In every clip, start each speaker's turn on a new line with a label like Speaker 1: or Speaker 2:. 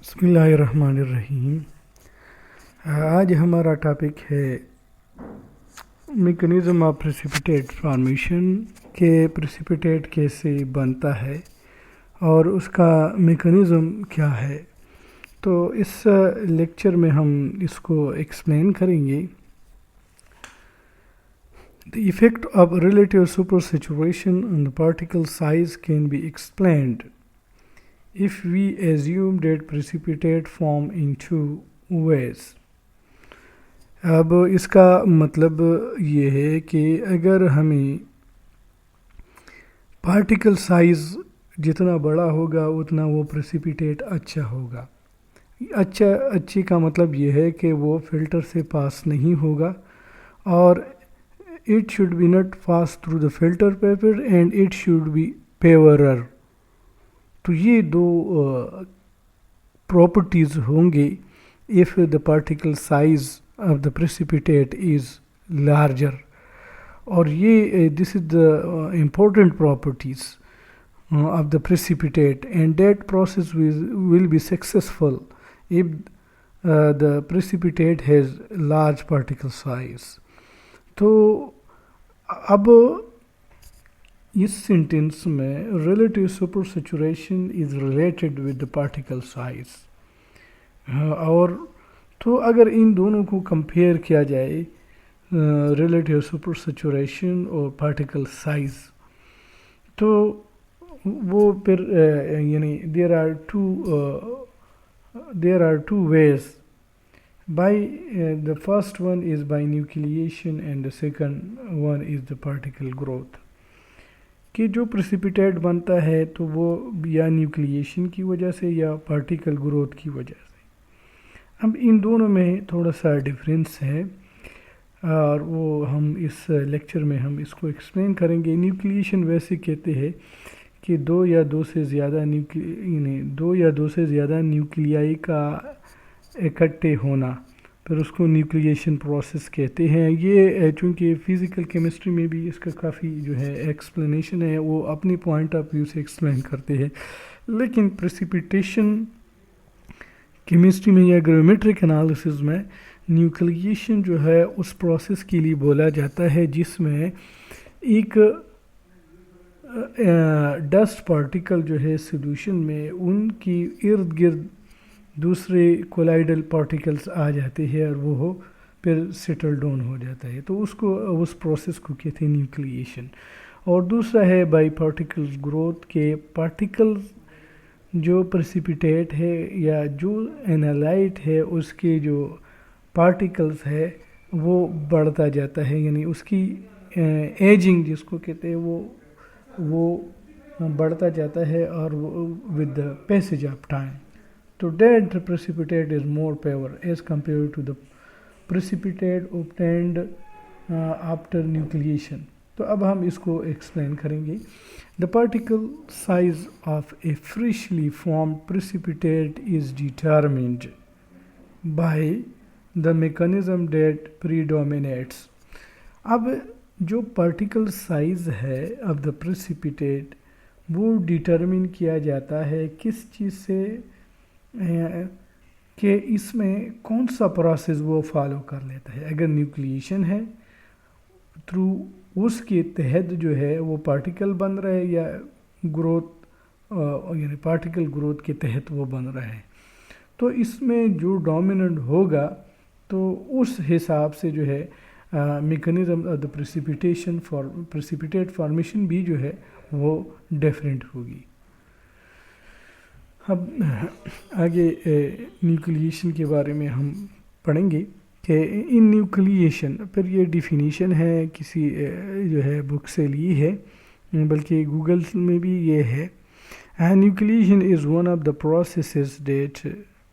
Speaker 1: بسم اللہ الرحمن الرحیم۔ آج ہمارا ٹاپک ہے میکنزم آف پریسیپیٹیٹ فارمیشن، کہ پریسیپیٹیٹ کیسے بنتا ہے اور اس کا میکنزم کیا ہے۔ تو اس لیکچر میں ہم اس کو ایکسپلین کریں گے۔ The effect of relative supersaturation on the particle size can be explained if we assume that precipitate form in two ways۔ اب اس کا مطلب یہ ہے کہ اگر ہمیں پارٹیکل سائز جتنا بڑا ہوگا اتنا وہ پریسیپیٹیٹ اچھا ہوگا۔ اچھی کا مطلب یہ ہے کہ وہ فلٹر سے پاس نہیں ہوگا، اور it should be not pass through the filter paper and it should be purer۔ تو یہ دو properties ہوں گے if the particle size of the precipitate is larger، اور یہ this is the important properties of the precipitate, and that process will be successful if the precipitate has large particle size۔ تو اب اس sentence میں relative super saturation is related with the particle size, اور تو اگر ان دونوں کو compare کیا جائے ریلیٹیو سپر سیچوریشن اور پارٹیکل سائز، تو وہ پھر یعنی there are two ways by the first one is by nucleation and the second one is the particle growth، کہ جو پریسیپیٹیٹ بنتا ہے تو وہ یا نیوکلیشن کی وجہ سے یا پارٹیکل گروتھ کی وجہ سے۔ اب ان دونوں میں تھوڑا سا ڈفرینس ہے، اور وہ ہم اس لیکچر میں ہم اس کو ایکسپلین کریں گے۔ نیوکلیشن ویسے کہتے ہیں کہ دو یا دو سے زیادہ نیوکلیائی کا اکٹھے ہونا، پھر اس کو نیوکلیشن پروسیس کہتے ہیں۔ یہ چونکہ فزیکل کیمسٹری میں بھی اس کا کافی جو ہے ایکسپلینیشن ہے، وہ اپنی پوائنٹ آف ویو سے ایکسپلین کرتے ہیں، لیکن پریسیپیٹیشن کیمسٹری میں یا گریومیٹرک انالیسز میں نیوکلیشن جو ہے اس پروسیس کے لیے بولا جاتا ہے جس میں ایک ڈسٹ پارٹیکل جو ہے سولوشن میں ان کی ارد گرد دوسرے کولائڈل پارٹیکلز آ جاتے ہیں اور وہ پھر سیٹل ڈاؤن ہو جاتا ہے، تو اس پروسیس کو کہتے ہیں نیوکلیشن۔ اور دوسرا ہے بائی پارٹیکلز گروتھ، کے پارٹیکلز جو پریسیپیٹیٹ ہے یا جو اینالائٹ ہے اس کے جو پارٹیکلز ہے وہ بڑھتا جاتا ہے، یعنی اس کی ایجنگ جس کو کہتے ہیں وہ بڑھتا جاتا ہے، اور with the passage of time. تو that precipitate is more pure as compared to the precipitate obtained after nucleation۔ تو اب ہم اس کو ایکسپلین کریں گے۔ The particle size of a freshly formed precipitate is determined by the mechanism that predominates۔ اب جو particle size ہے of the precipitate وہ ڈیٹرمن کیا جاتا ہے کس چیز سے، کہ اس میں کون سا پروسیس وہ فالو کر لیتا ہے۔ اگر نیوکلیشن ہے تھرو اس کے تحت جو ہے وہ پارٹیکل بن رہا ہے، یا گروتھ یعنی پارٹیکل گروتھ کے تحت وہ بن رہا ہے، تو اس میں جو ڈومیننٹ ہوگا تو اس حساب سے جو ہے mechanism of the precipitate formation بھی جو ہے وہ ڈیفرنٹ ہوگی۔ اب آگے نیوکلیشن کے بارے میں ہم پڑھیں گے کہ ان نیوکلیشن، پھر یہ ڈیفینیشن ہے کسی جو ہے بک سے لی ہے، بلکہ گوگل میں بھی یہ ہے۔ Nucleation is one of the processes that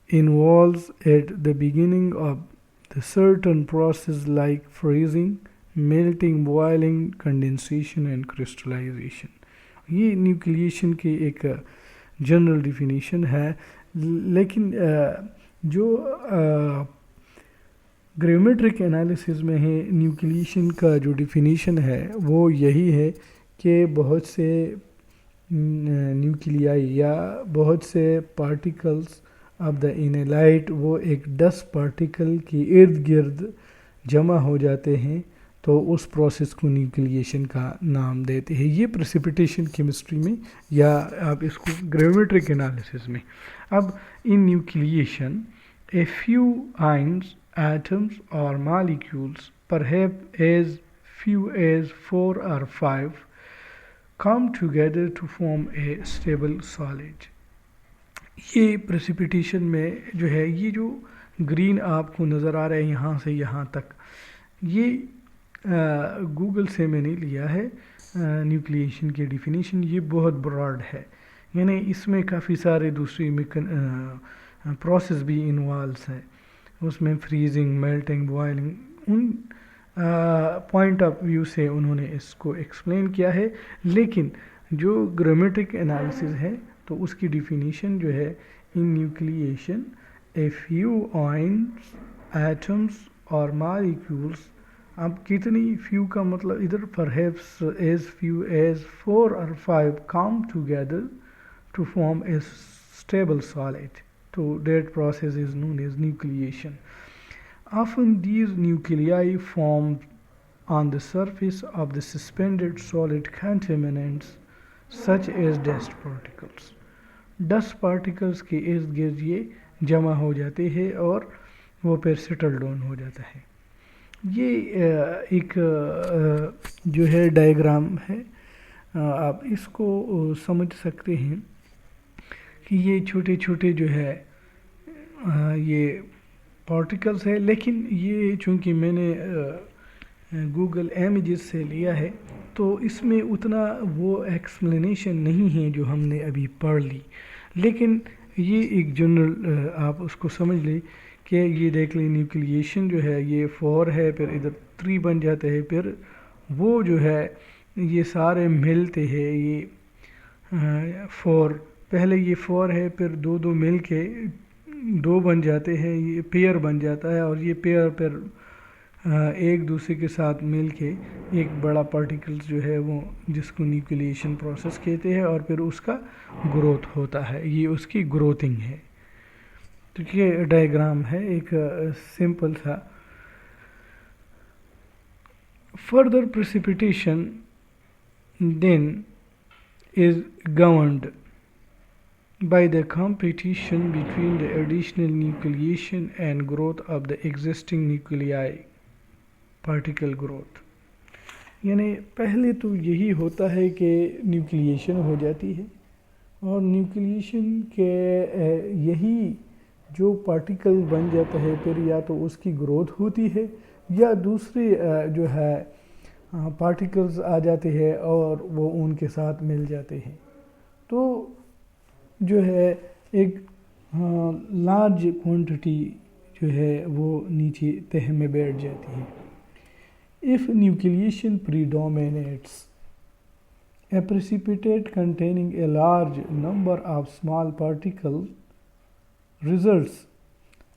Speaker 1: involves at the beginning of the certain process like freezing, melting, boiling, condensation and crystallisation. یہ نیوکلیشن کی ایک جنرل ڈیفینیشن ہے، لیکن جو گریومیٹرک انالیسز میں ہے نیوکلیشن کا جو ڈیفینیشن ہے وہ یہی ہے کہ بہت سے نیوکلیائی یا بہت سے پارٹیکلز آف دا انیلائٹ وہ ایک ڈسٹ پارٹیکل کے ارد گرد جمع ہو جاتے ہیں تو اس پروسیس کو نیوکلیشن کا نام دیتے ہیں. یہ پریسیپیٹیشن کیمسٹری میں یا آپ اس کو گریومیٹرک انالیسس میں. اب ان nucleation a few ions atoms or molecules perhaps as few as 4 or 5 come together to form a stable solid. یہ پریسیپیٹیشن میں جو ہے یہ جو گرین آپ کو نظر آ رہا ہے یہاں سے یہاں تک یہ گوگل سے میں نے لیا ہے. نیوکلیشن کی ڈیفینیشن یہ بہت براڈ ہے یعنی اس میں کافی سارے دوسری پروسیس بھی انوالوز ہیں. اس میں فریزنگ میلٹنگ بوائلنگ ان پوائنٹ آف ویو سے انہوں نے اس کو ایکسپلین کیا ہے. لیکن جو گرامیٹک انالیسز ہے تو اس کی ڈیفینیشن جو ہے ان nucleation a few ions atoms اور مالیکیولس. اب کتنی فیو کا مطلب ادھر perhaps as few as 4 or 5 come together to form a stable solid. So that process is known as nucleation. Often these nuclei form on the surface of the suspended solid contaminants such as dust particles. Dust particles کے ارد گرد یہ جمع ہو جاتے ہیں اور وہ پھر سیٹل ڈاؤن ہو جاتا ہے. یہ ایک جو ہے ڈائیگرام ہے آپ اس کو سمجھ سکتے ہیں کہ یہ چھوٹے چھوٹے جو ہے یہ پارٹیکلز ہے. لیکن یہ چونکہ میں نے گوگل امیجز سے لیا ہے تو اس میں اتنا وہ ایکسپلینیشن نہیں ہے جو ہم نے ابھی پڑھ لی. لیکن یہ ایک جنرل آپ اس کو سمجھ لیں کہ یہ دیکھ لیں نیوکلیشن جو ہے یہ 4 ہے پھر ادھر 3 بن جاتے ہیں پھر وہ جو ہے یہ سارے ملتے ہیں یہ 4 پہلے یہ 4 ہے پھر 2 مل کے 2 بن جاتے ہیں یہ پیئر بن جاتا ہے اور یہ پیئر پھر ایک دوسرے کے ساتھ مل کے ایک بڑا پارٹیکلز جو ہے وہ جس کو نیوکلیشن پروسیس کہتے ہیں اور پھر اس کا گروتھ ہوتا ہے. یہ اس کی گروتھنگ ہے. تو یہ ڈائیگرام ہے ایک سمپل سا. Further precipitation then is governed by the competition between the additional nucleation and growth of the existing nuclei particle growth. یعنی پہلے تو یہی ہوتا ہے کہ نیوکلیشن ہو جاتی ہے اور نیوکلیشن کے یہی جو پارٹیکل بن جاتا ہے پھر یا تو اس کی گروتھ ہوتی ہے یا دوسرے جو ہے پارٹیکلز آ جاتے ہیں اور وہ ان کے ساتھ مل جاتے ہیں تو جو ہے ایک لارج کوانٹٹی جو ہے وہ نیچے تہہ میں بیٹھ جاتی ہے. If nucleation predominates, a precipitate containing a large number of small particles results,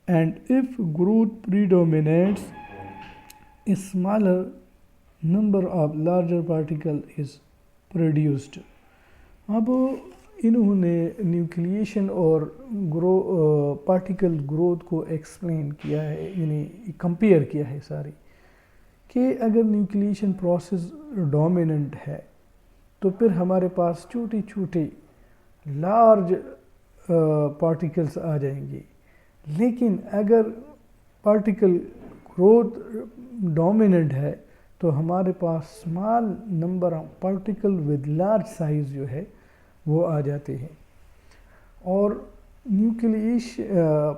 Speaker 1: and if growth predominates, a smaller number of larger particles is produced. اب انہوں نے نیوکلیشن اور پارٹیکل گروتھ کو ایکسپلین کیا ہے یعنی کمپیئر کیا ہے ساری کہ اگر نیوکلیشن پروسیس ڈومیننٹ ہے تو پھر ہمارے پاس چھوٹے چھوٹے لارج پارٹیکلز آ جائیں گے. لیکن اگر پارٹیکل گروتھ ڈومیننٹ ہے تو ہمارے پاس small number of particle with large size جو ہے وہ آ جاتے ہیں. اور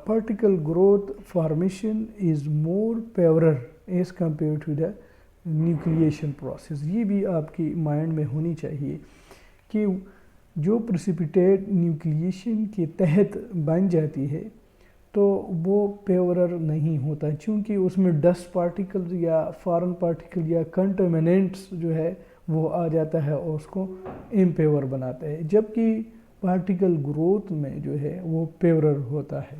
Speaker 1: particle growth formation is more poorer as compared to the nucleation process. یہ بھی آپ کی مائنڈ میں ہونی چاہیے کہ جو پریسیپیٹیٹ نیوکلیشن کے تحت بن جاتی ہے تو وہ پیورر نہیں ہوتا چونکہ اس میں ڈسٹ پارٹیکلز یا فارن پارٹیکل یا کنٹامیننٹس جو ہے وہ آ جاتا ہے اور اس کو امپیور بناتا ہے جبکہ پارٹیکل گروتھ میں جو ہے وہ پیورر ہوتا ہے.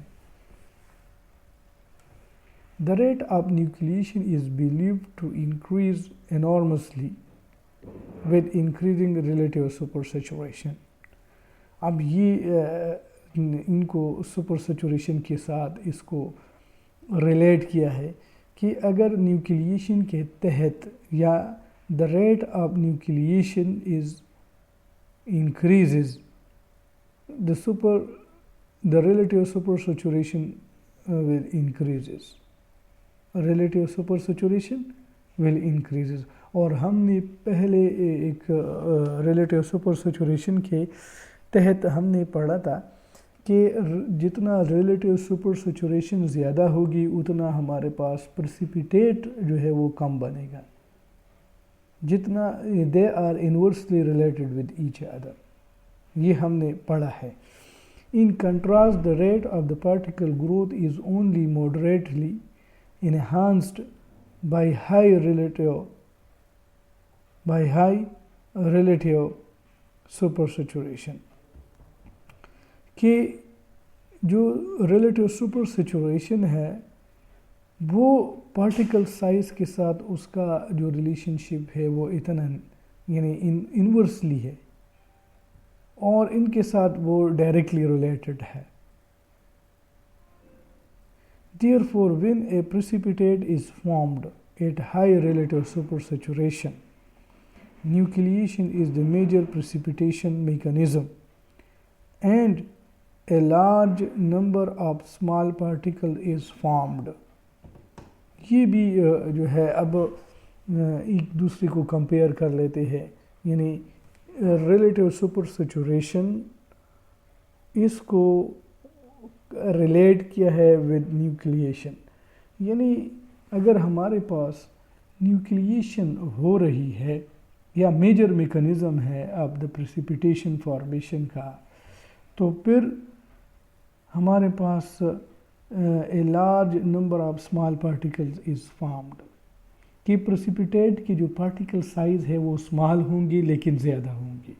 Speaker 1: The rate of nucleation is believed to increase enormously with increasing relative supersaturation. اب یہ ان کو سپر سیچوریشن کے ساتھ اس کو ریلیٹ کیا ہے کہ اگر نیوکلیشن کے تحت یا the rate of nucleation is increases the relative supersaturation will increases relative supersaturation will increases اور ہم نے پہلے ایک relative supersaturation کے تحت ہم نے پڑھا تھا کہ جتنا ریلیٹیو سپر سیچوریشن زیادہ ہوگی اتنا ہمارے پاس پریسیپیٹیٹ جو ہے وہ کم بنے گا، جتنا they are inversely related with each other, یہ ہم نے پڑھا ہے۔ In contrast the rate of the particle growth is only moderately enhanced by high relative supersaturation، کہ جو ریلیٹیو سپر سیچوریشن ہے وہ پارٹیکل سائز کے ساتھ اس کا جو ریلیشن شپ ہے وہ اتنا یعنی انورسلی ہے اور ان کے ساتھ وہ ڈائریکٹلی ریلیٹڈ ہے۔ Therefore, when a precipitate is formed at high relative supersaturation, nucleation is the major precipitation mechanism and a large number of small particles is formed۔ یہ بھی جو ہے اب ایک دوسرے کو کمپیئر کر لیتے ہیں، یعنی ریلیٹیو سپر سیچوریشن اس کو ریلیٹ کیا ہے ود نیوکلیشن، یعنی اگر ہمارے پاس نیوکلیشن ہو رہی ہے یا میجر میکانزم ہے آف دا پریسیپیٹیشن فارمیشن کا، تو پھر ہمارے پاس a large number of small particles is formed, کہ پریسیپیٹیٹ کی جو پارٹیکل سائز ہے وہ اسمال ہوں گی لیکن زیادہ ہوں گی۔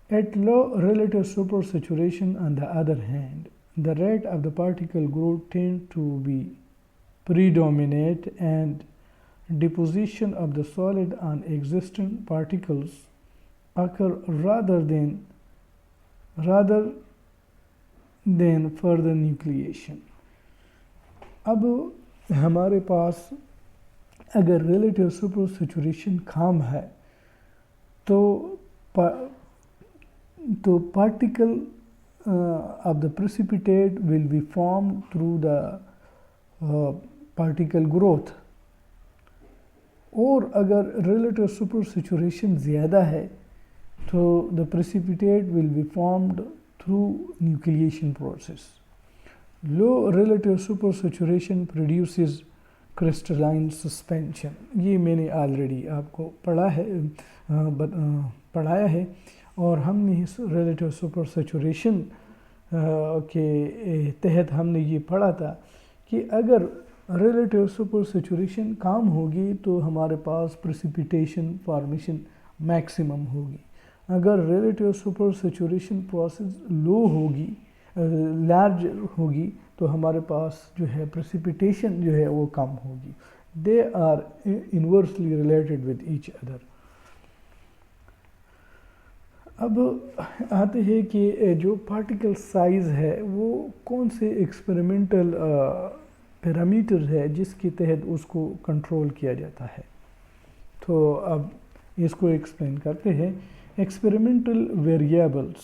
Speaker 1: At low relative supersaturation, on the other hand, the rate of the particle growth tends to be predominant and deposition of the solid on existing particles occur rather than further nucleation۔ اب ہمارے پاس اگر relative super saturation کم ہے تو particle of the precipitate will be formed through the particle growth، اور اگر relative supersaturation زیادہ ہے تو the precipitate will be formed through nucleation process۔ Low relative supersaturation produces crystalline suspension، یہ میں نے آلریڈی آپ کو پڑھایا ہے، اور ہم نے اس ریلیٹیو سپر سیچوریشن کے تحت ہم نے یہ پڑھا تھا کہ اگر ریلیٹیو سپر سیچوریشن کم ہوگی تو ہمارے پاس پریسیپیٹیشن فارمیشن میکسیمم ہوگی، اگر ریلیٹیو سپر سیچوریشن پروسیس لو ہوگی لارج ہوگی تو ہمارے پاس جو ہے پریسیپیٹیشن جو ہے وہ کم ہوگی۔ They are inversely related with each other. اب آتے ہیں کہ جو پارٹیکل سائز ہے وہ کون سے ایکسپیریمنٹل پیرامیٹر ہے جس کے تحت اس کو کنٹرول کیا جاتا ہے، تو اب اس کو ایکسپلین کرتے ہیں۔ Experimental variables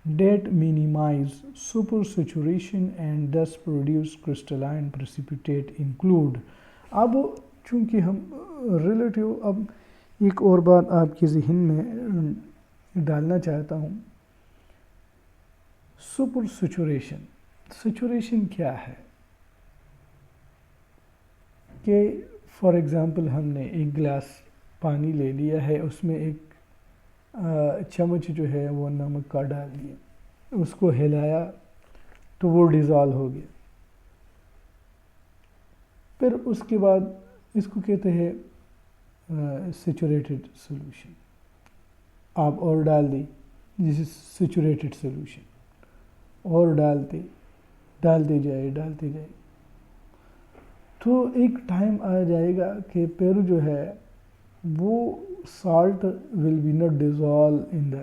Speaker 1: that minimize supersaturation and thus produce crystalline precipitate include۔ اب چونکہ ہم ریلیٹیو، اب ایک اور بات آپ کے ذہن میں ڈالنا چاہتا ہوں، سپر سیچوریشن کیا ہے؟ کہ فار ایگزامپل ہم نے ایک گلاس پانی لے لیا ہے، اس میں ایک چمچ جو ہے وہ نمک کا ڈال دیا، اس کو ہلایا تو وہ ڈیزالو ہو گیا، پھر اس کے بعد اس کو کہتے ہیں سیچوریٹڈ سولوشن، آپ اور ڈال دی جس سیچوریٹڈ سولوشن، اور ڈالتے جائے تو ایک ٹائم آ جائے گا کہ پھر جو ہے وہ salt will be not dissolve in the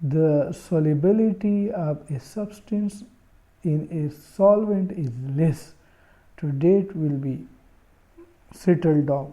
Speaker 1: the solubility of a substance in a solvent is less, to date will be settled down,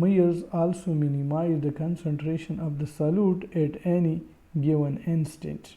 Speaker 1: measures also minimize the concentration of the solute at any given instant,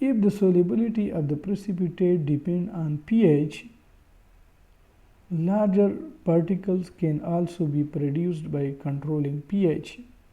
Speaker 1: If the solubility of the precipitate depend on pH, larger particles can also be produced by controlling pH।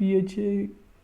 Speaker 1: pH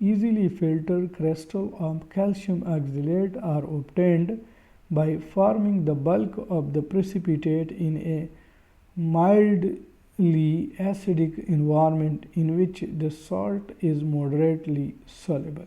Speaker 1: easily filtered crystal of calcium oxalate are obtained by forming the bulk of the precipitate in a mildly acidic environment in which the salt is moderately soluble।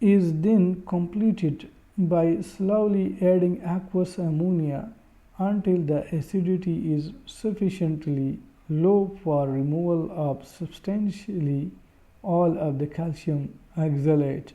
Speaker 1: is then completed by slowly adding aqueous ammonia until the acidity is sufficiently low for removal of substantially all of the calcium oxalate।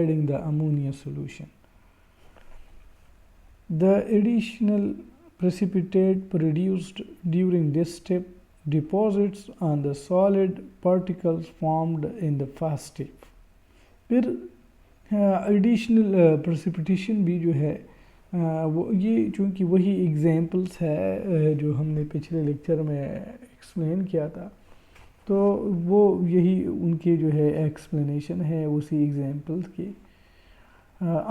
Speaker 1: adding the ammonia solution। The additional precipitate produced during this step deposits on the solid particles formed in the first step। پھر additional پریسیپیٹیشن بھی جو ہے وہ یہ چونکہ وہی examples ہے جو ہم نے پچھلے لیکچر میں ایکسپلین کیا تھا، تو وہ یہی ان کے جو ہے ایکسپلینیشن ہے اسی ایگزامپلس کی.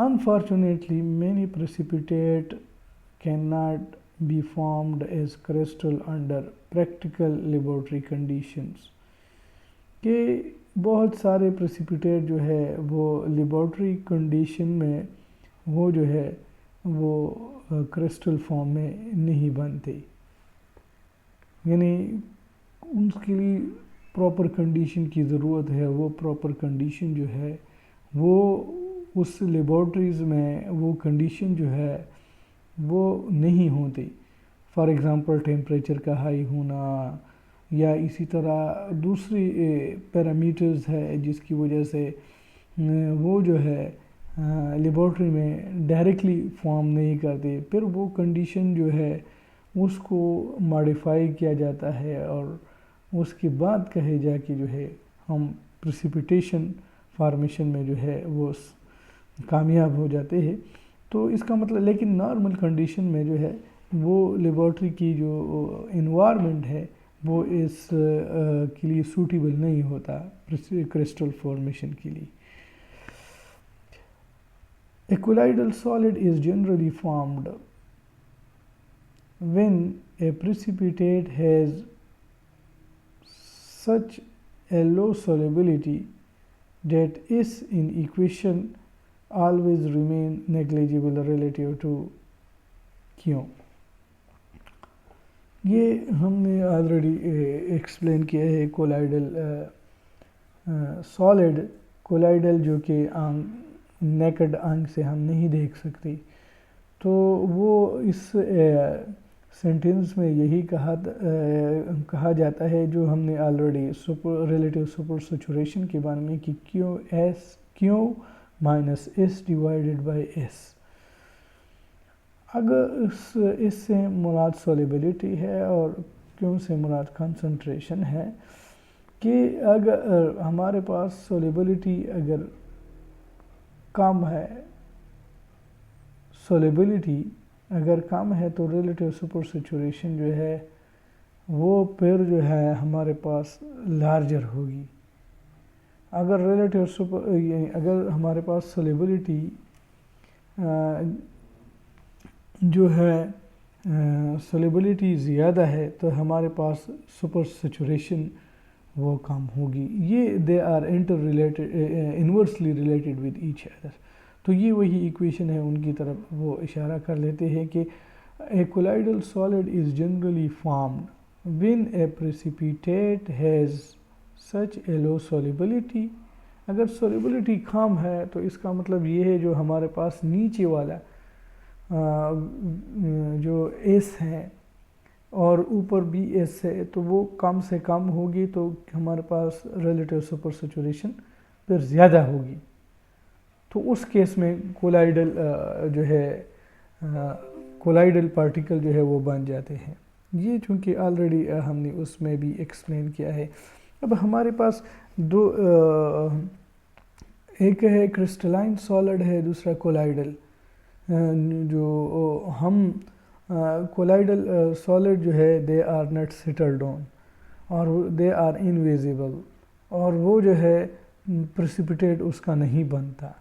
Speaker 1: Unfortunately, many precipitate cannot be formed as crystal under practical laboratory conditions. کہ بہت سارے پریسیپیٹیٹ جو ہے وہ لیبارٹری کنڈیشن میں وہ جو ہے وہ کرسٹل فارم میں نہیں بنتے، یعنی ان کے لیے پراپر کنڈیشن کی ضرورت ہے. وہ پراپر کنڈیشن جو ہے وہ اس لیبارٹریز میں وہ کنڈیشن جو ہے وہ نہیں ہوتی. فار ایگزامپل ٹیمپریچر کا ہائی ہونا یا اسی طرح دوسری پیرامیٹرز ہے جس کی وجہ سے وہ جو ہے لیبارٹری میں ڈائریکٹلی فارم نہیں کرتے. پھر وہ کنڈیشن جو ہے اس کو ماڈیفائی کیا جاتا ہے اور اس کے بعد کہے جا کہ جو ہے ہم پریسیپیٹیشن فارمیشن میں جو ہے وہ کامیاب ہو جاتے ہیں. تو اس کا مطلب لیکن نارمل کنڈیشن میں جو ہے وہ لیبارٹری کی جو انوائرمنٹ ہے وہ اس کے لیے سوٹیبل نہیں ہوتا کرسٹل فارمیشن کے لیے. A colloidal solid is generally formed when a precipitate has such a low solubility that its in equation always remain negligible relative to Q. یہ ہم نے آلریڈی ایکسپلین کیا ہے. کولائڈل سالڈ کولائڈل جو کہ naked آنکھ سے ہم نہیں دیکھ سکتے، تو وہ اس سینٹینس میں یہی کہا جاتا ہے جو ہم نے آلریڈی ریلیٹیو سپر سیچوریشن کے بارے میں کہ Q minus S divided by S. اگر اس سے مراد سولیبلٹی ہے اور کیوں سے مراد کنسنٹریشن ہے کہ اگر ہمارے پاس سولیبلٹی اگر کم ہے، سولیبلٹی اگر کم ہے تو ریلیٹیو سپر سیچوریشن جو ہے وہ پھر جو ہے ہمارے پاس لارجر ہوگی. اگر ریلیٹیو سپر اگر ہمارے پاس سولیبلٹی جو ہے سولیبلٹی زیادہ ہے تو ہمارے پاس سپر سیچوریشن وہ کم ہوگی. یہ they are inversely related with each other. تو یہ وہی ایکویشن ہے ان کی طرف وہ اشارہ کر لیتے ہیں کہ اے colloidal solid is generally formed when a precipitate has such a low solubility. اگر سولیبلٹی کم ہے تو اس کا مطلب یہ ہے جو ہمارے پاس نیچے والا جو ایس ہے اور اوپر بھی ایس ہے تو وہ کم سے کم ہوگی تو ہمارے پاس ریلیٹیو سپر سیچوریشن پھر زیادہ ہوگی. تو اس کیس میں کولائڈل جو ہے کولائڈل پارٹیکل جو ہے وہ بن جاتے ہیں. یہ چونکہ آلریڈی ہم نے اس میں بھی ایکسپلین کیا ہے. اب ہمارے پاس دو ایک ہے کرسٹلائن سالڈ ہے، دوسرا کولائڈل. جو ہم کولائڈل سالڈ جو ہے دے آر ناٹ سیٹلڈ آن اور دے آر انویزیبل اور وہ جو ہے پریسیپیٹیٹ اس کا نہیں بنتا.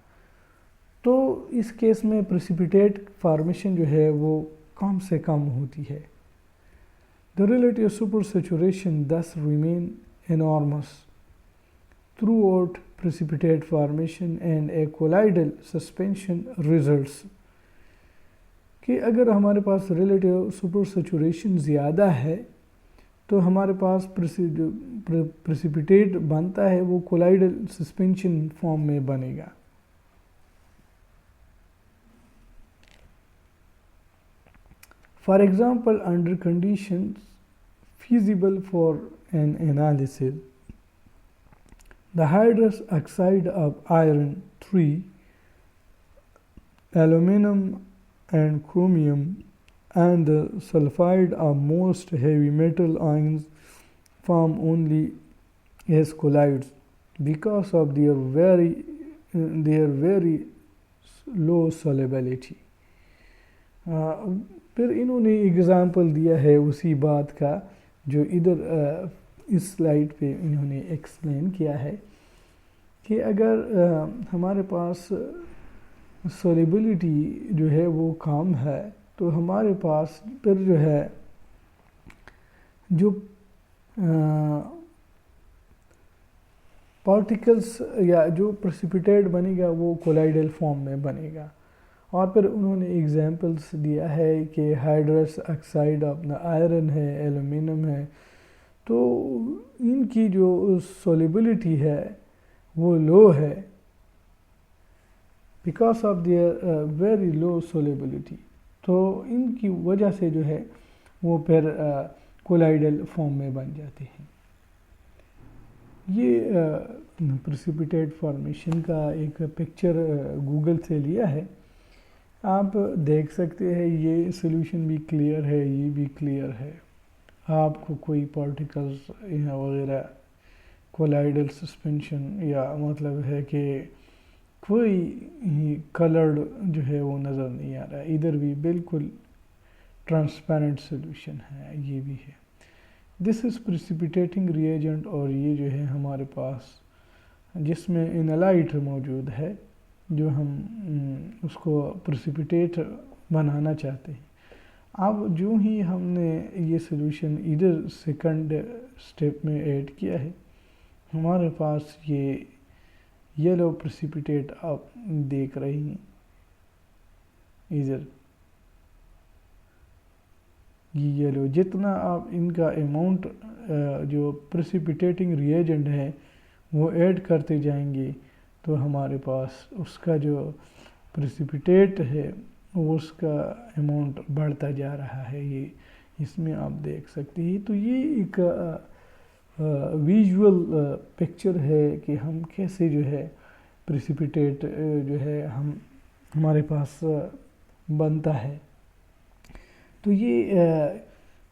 Speaker 1: تو اس کیس میں پریسیپیٹیٹ فارمیشن جو ہے وہ کم سے کم ہوتی ہے. The relative supersaturation thus remain enormous throughout precipitate formation and a colloidal suspension results. کہ اگر ہمارے پاس ریلیٹیو سپر سیچوریشن زیادہ ہے تو ہمارے پاس پریسیپیٹیٹ بنتا ہے وہ کولائڈل سسپینشن فارم میں بنے گا. For example, under conditions feasible for an analysis, the hydrous oxide of iron 3, aluminum and chromium and the sulfide of most heavy metal ions form only as colloids because of their very their very low solubility. پھر انہوں نے example دیا ہے اسی بات کا جو ادھر اس سلائیڈ پہ انہوں نے ایکسپلین کیا ہے کہ اگر ہمارے پاس سولیبلٹی جو ہے وہ کم ہے تو ہمارے پاس پھر جو ہے جو پارٹیکلس یا جو پریسیپیٹیٹ بنے گا وہ کولائڈل فارم میں بنے گا. اور پھر انہوں نے ایگزامپلس دیا ہے کہ ہائیڈرس آکسائڈ اپنا آئرن ہے، ایلومینیم ہے، تو ان کی جو سولیبلٹی ہے وہ لو ہے because of their very low solubility. تو ان کی وجہ سے جو ہے وہ پھر کولائڈل فارم میں بن جاتے ہیں. یہ پریسیپیٹیٹ فارمیشن کا ایک پکچر گوگل سے لیا ہے، آپ دیکھ سکتے ہیں. یہ سولوشن بھی کلیئر ہے، یہ بھی کلیئر ہے. آپ کو کوئی پارٹیکلز وغیرہ کولائڈل سسپینشن یا مطلب ہے کہ کوئی کلرڈ جو ہے وہ نظر نہیں آ رہا ہے. ادھر بھی بالکل ٹرانسپیرنٹ سولوشن ہے، یہ بھی ہے. دس از پریسیپیٹیٹنگ ری ایجنٹ، اور یہ جو ہے ہمارے پاس جس میں انالائٹ موجود ہے جو ہم اس کو پریسیپیٹیٹ بنانا چاہتے ہیں. اب جو ہی ہم نے یہ سولوشن ادھر سیکنڈ سٹیپ میں ایڈ کیا ہے، ہمارے پاس یہ یلو پریسیپیٹیٹ آپ دیکھ رہے ہیں. ادھر یہ یلو جتنا آپ ان کا اماؤنٹ جو پریسیپیٹیٹنگ ری ایجنٹ ہے وہ ایڈ کرتے جائیں گے تو ہمارے پاس اس کا جو پریسیپیٹیٹ ہے وہ اس کا اماؤنٹ بڑھتا جا رہا ہے. یہ اس میں آپ دیکھ سکتے ہیں. تو یہ ایک ویژول پکچر ہے کہ ہم کیسے جو ہے پریسیپیٹیٹ جو ہے ہمارے پاس بنتا ہے. تو یہ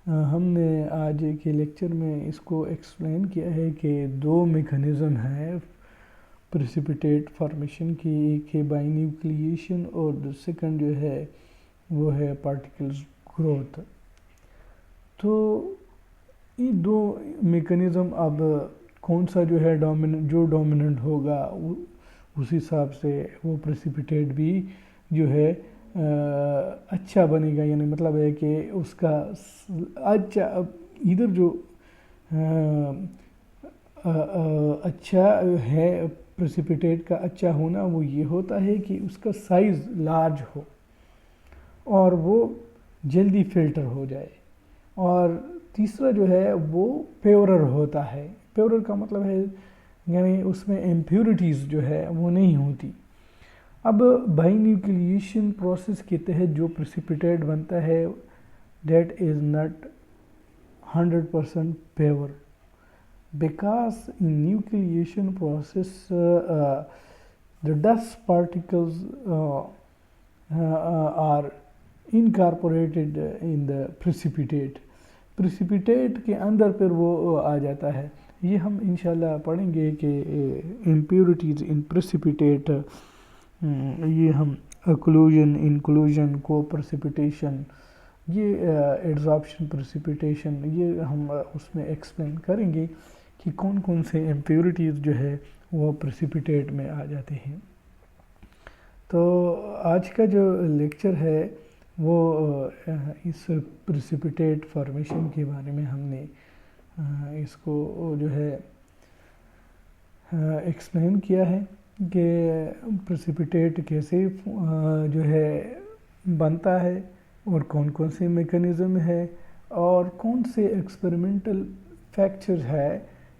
Speaker 1: ہم نے آج کے لیکچر میں اس کو ایکسپلین کیا ہے کہ دو میکانزم ہیں پریسیپیٹیٹ فارمیشن کی. ایک ہے بائی نیوکلیشن اور سیکنڈ جو ہے وہ ہے پارٹیکلز گروتھ. تو یہ دو میکانزم اب کون سا جو ہے ڈومیننٹ ہوگا اس حساب سے وہ پریسیپیٹیٹ بھی جو ہے اچھا بنے گا. یعنی مطلب ہے کہ اس کا اچھا ادھر جو اچھا ہے پریسیپیٹیٹ کا اچھا ہونا وہ یہ ہوتا ہے کہ اس کا سائز لارج ہو اور وہ جلدی فلٹر ہو جائے. اور تیسرا جو ہے وہ پیورر ہوتا ہے. پیورر کا مطلب ہے یعنی اس میں امپیورٹیز جو ہے وہ نہیں ہوتی. اب بائی نیوکلیشن پروسیس کے تحت جو پریسیپیٹیٹ بنتا ہے that is not 100% pure because in nucleation process the dust particles are incorporated in the precipitate. precipitate کے اندر پھر وہ آ جاتا ہے. یہ ہم انشاءاللہ پڑھیں گے کہ impurities in precipitate یہ ہم occlusion, inclusion, co-precipitation، یہ ایڈزارپشن پریسیپیٹیشن، یہ ہم اس میں ایکسپلین کریں گے کہ کون کون سے امپیورٹیز جو ہے وہ پریسیپیٹیٹ میں آ جاتے ہیں. تو آج کا جو لیکچر ہے وہ اس پریسیپیٹیٹ فارمیشن کے بارے میں ہم نے اس کو جو ہے ایکسپلین کیا ہے کہ پریسیپیٹیٹ کیسے جو ہے بنتا ہے اور کون کون سے میکانزم ہے اور کون سے ایکسپیریمنٹل فیکچر ہے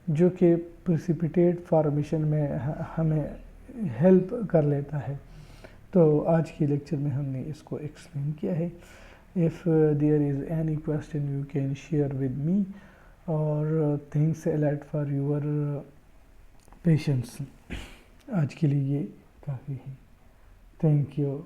Speaker 1: جو کہ پریسیپیٹیٹ فارمیشن میں ہمیں ہیلپ کر لیتا ہے. تو آج کی لیکچر میں ہم نے اس کو ایکسپلین کیا ہے. If there is any question you can share with me اور thanks a lot for your patience. آج کے لیے یہ کافی ہے. Thank you.